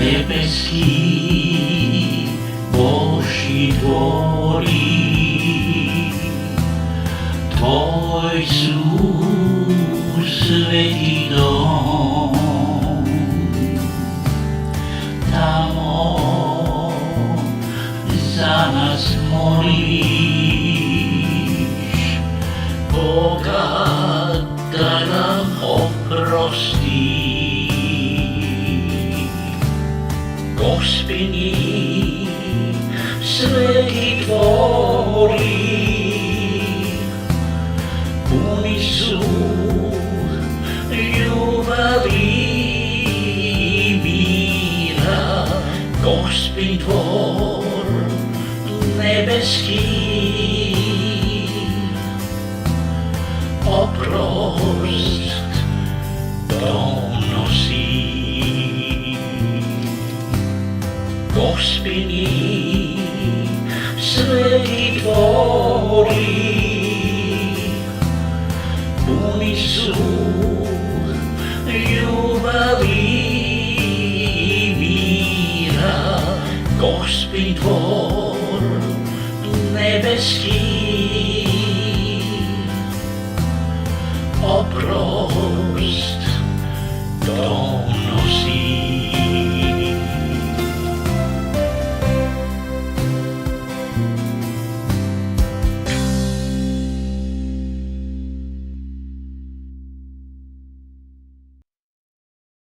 Nebeski Boží tvorí, tvoj sú svätý dom. Tam za nás molíš, Boga da nám oprostí. Господи, svätý tvorí, unisu ľubaví míra. Gospodin tvor nebeský, oprost donosí. Господи, svätý tvorí,